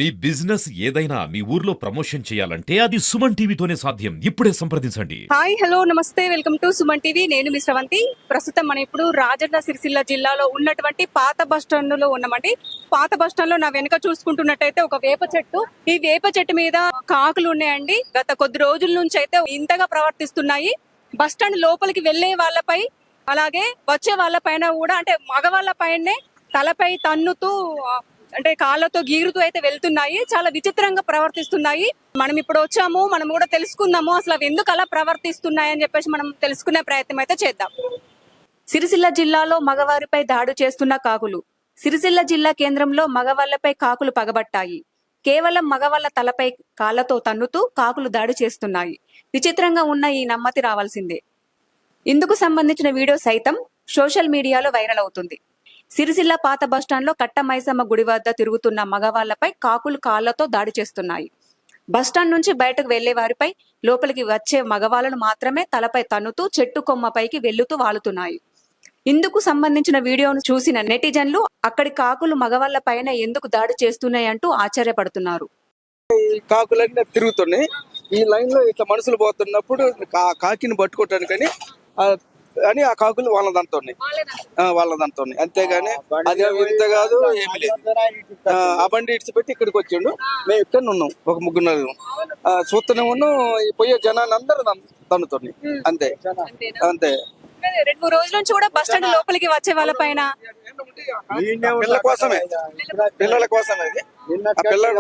మీ business ఏదైనా మీ ఊర్లో promotion చేయాలంటే అది సుమన్ టీవీతోనే సాధ్యం. ఇప్పుడే సంప్రదించండి. హాయ్ హలో నమస్తే, వెల్కమ్ టు సుమన్ టీవీ. నేను మీ శ్రవంతి. ప్రస్తుతం మనం ఇప్పుడు రాజన్న సిరిసిల్ల జిల్లాలో ఉన్నటువంటి పాత బస్టాండ్ లో ఉన్నామండి. పాత బస్టాండ్ లో నా వెనుక చూసుకుంటున్నట్టయితే ఒక వేప చెట్టు, ఈ వేప చెట్టు మీద కాకులు ఉన్నాయండి. గత కొద్ది రోజుల నుంచి అయితే ఇంతగా ప్రవర్తిస్తున్నాయి. బస్టాండ్ లోపలికి వెళ్లే వాళ్ళపై అలాగే వచ్చే వాళ్ళ పైన కూడా, అంటే మగవాళ్ళ పైనే తలపై తన్నుతూ అంటే కాళ్ళతో గీరుతూ అయితే వెళ్తున్నాయి. చాలా విచిత్రంగా ప్రవర్తిస్తున్నాయి. మనం ఇప్పుడు వచ్చాము, మనం కూడా తెలుసుకుందాము అసలు అవి ఎందుకు అలా ప్రవర్తిస్తున్నాయి అని చెప్పేసి మనం తెలుసుకునే ప్రయత్నం అయితే చేద్దాం. సిరిసిల్ల జిల్లాలో మగవారిపై దాడి చేస్తున్న కాకులు. సిరిసిల్ల జిల్లా కేంద్రంలో మగవాళ్లపై కాకులు పగబట్టాయి. కేవలం మగవాళ్ల తలపై కాళ్లతో తన్నుతూ కాకులు దాడి చేస్తున్నాయి. విచిత్రంగా ఉన్న ఈ నమ్మతి రావాల్సిందే. ఇందుకు సంబంధించిన వీడియో సైతం సోషల్ మీడియాలో వైరల్ అవుతుంది. సిరిసిల్ల పాత బస్టాండ్ లో కట్ట మైసమ్మ గుడి వద్ద తిరుగుతున్న మగవాళ్లపై కాకులు కాళ్లతో దాడి చేస్తున్నాయి. బస్టాండ్ నుంచి బయటకు వెళ్లే వారిపై లోపలికి వచ్చే మగవాళ్లను మాత్రమే తలపై తన్నుతూ చెట్టు కొమ్మపైకి వెళ్లుతూ వాలుతున్నాయి. ఇందుకు సంబంధించిన వీడియోను చూసిన నెటిజన్లు అక్కడి కాకులు మగవాళ్ల పైన ఎందుకు దాడి చేస్తున్నాయంటూ ఆశ్చర్యపడుతున్నారు. కాకులన్నీ తిరుగుతున్నాయి. ఈ లైన్ లో ఇట్లా మనుషులు పోతున్నప్పుడు కాకిని పట్టుకోవటానికని అని ఆ కాకులు వాళ్ళదంతా ఉన్నాయి. అంతేగాని అది ఇంత కాదు, ఏమి లేదు. ఆ బండి ఇడిచిపెట్టి ఇక్కడికి వచ్చిండు. మేము ఇక్కడ ఉన్నాం, ఒక ముగ్గురు చూస్తూనే ఉన్నాం. పోయే జనాన్ని అందరూ తన్నుతున్నాయి. అంతే అంతే. 2-3 రోజుల నుంచి కూడా బస్టాండ్ లోపలికి వచ్చే వాళ్ళ పైన పిల్లల కోసమే పిల్లల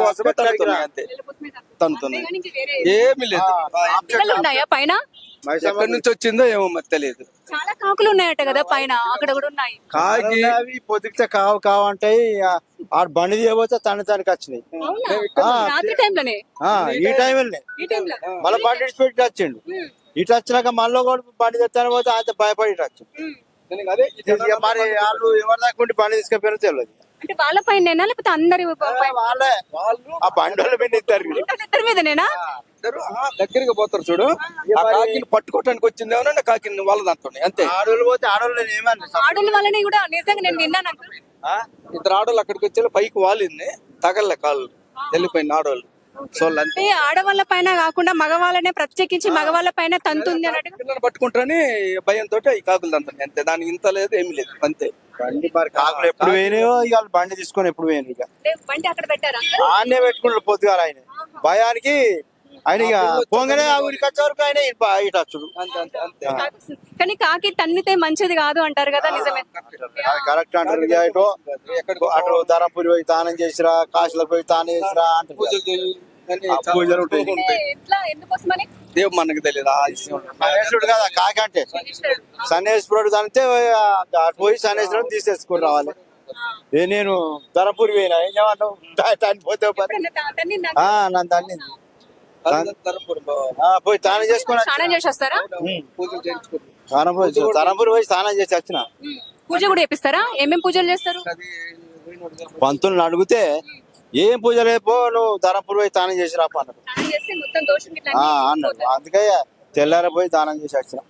కోసమే తన్నుతున్నాయి. అంతే తన్నుతున్నాయి, ఏమి లేదు. ఉన్నాయా పైన? ఎక్కడి నుంచి వచ్చిందో ఏమో మరి తెలియదు. చాలా కాకులు ఉన్నాయట కదా పైన, అక్కడ కూడా ఉన్నాయి. కాకి పొద్దుకితే కావంటాయి. ఆ బండి తీయబోతే తనకి వచ్చినాయి. రాత్రి టైంలోనే ఈ టైంలోనే మళ్ళీ బండి ఇడిచిపెట్టి వచ్చిండు. ఇటు వచ్చినాక మళ్ళీ కూడా బండి తెచ్చాను పోతే అంత భయపడి ఇటు వచ్చింది. అదే మరి వాళ్ళు ఎవరి దాకా ఉండి బండి తీసుకెళ్ళి తెలియదు. అంటే వాళ్ళ పైన లేకపోతే అందరి వాళ్ళే ఆ బండి వాళ్ళ మీద ఇద్దరి మీదనేనా? దగ్గరికి పోతారు చూడు, ఆ కాకిని పట్టుకోవటానికి వచ్చింది ఏమన్నా కాకిని వాళ్ళ దాంతో. అంతే. ఆడోళ్ళు పోతే ఆడోళ్ళు ఏమన్నా ఆడోళ్ళ వల్లనే కూడా నిజంగా నేను విన్నాను. ఇద్దరు ఆడోళ్ళు అక్కడికి వచ్చే పైకి వాలింది, తగలే కాళ్ళు, వెళ్ళిపోయింది ఆడోళ్ళు. అంటే ఆడవాళ్ళ పైన కాకుండా మగవాళ్ళనే ప్రత్యేకించి మగవాళ్ళ పైన తంతుంది అన్నట్టు పిల్లలు పట్టుకుంటారని భయంతో ఈ కాకులు తంతుంది. అంతే, దానికి ఇంత లేదు, ఏమి లేదు. అంతే. బండి మరి కాకులు ఎప్పుడు పోయినాయో ఇక బండి తీసుకొని ఎప్పుడు పోయినారు. ఇక బండి అక్కడ పెట్టారా? ఆన్నే పెట్టుకున్నాడు పొద్దుగాల. ఆయన భయానికి ఆయన ఇక పోగానే ఆ ఊరికి వచ్చే వరకు ఆయన ఇటు వచ్చుడు. కానీ కాకి తన్నితే మంచిది కాదు అంటారు కదా, నిజమే? కరెక్ట్ అంటారు. అటు ధరంపూరి పోయి తానం చేసిరా, కాశీలకు పోయి తానం చేసిరా అంటారు. పూజలు ఉంటాయి. దేవు మనకు తెలియదు. సన్నేశ్వరుడు కదా కాకి అంటే. సన్నేశ్వరుడు తంతే అటు పోయి సన్నేశ్వరుడు తీసేసుకుని రావాలి. నేను ధరంపూరి పోయినా ఏమన్నావు తనిపోతే నన్ను తన్నింది. పోయి స్నానం చేసుకుని ధరంపూరి పోయి స్నానం చేసి వచ్చిన. పూజ కూడా చేపిస్తారా? ఏమేం పూజలు చేస్తారు? పంతులను అడిగితే ఏం పూజ లేపో నువ్వు ధరంపూరి పోయి స్నానం చేసి రాప అన్నారు. అందుకే తెల్లారిపోయి స్నానం చేసి వచ్చిన.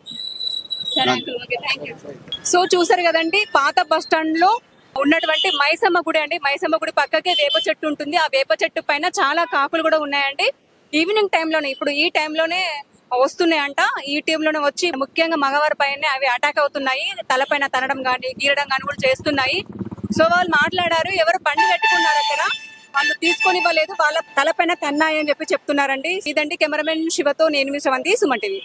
సో చూసారు కదండి, పాత బస్టాండ్ లో ఉన్నటువంటి మైసమ్మ గుడి అండి. మైసమ్మ గుడి పక్కకే వేప చెట్టు ఉంటుంది. ఆ వేప చెట్టు పైన చాలా కాకులు కూడా ఉన్నాయండి. ఈవినింగ్ టైంలోనే, ఇప్పుడు ఈ టైంలోనే వస్తున్నాయంట. ఈ టైంలోనే వచ్చి ముఖ్యంగా మగవారి పైన అవి అటాక్ అవుతున్నాయి. తలపైన తనడం గానీ గీరడం గానీ కూడా చేస్తున్నాయి. సో వాళ్ళు మాట్లాడారు, ఎవరు బండి పెట్టుకున్నారు అక్కడ వాళ్ళు తీసుకొని ఇవ్వలేదు, వాళ్ళ తలపైన తన్నాయి అని చెప్పి చెప్తున్నారండి. ఇదండి కెమెరామెన్ శివతో నేను మీ శ్రవంతి, సుమన్ టీవీ.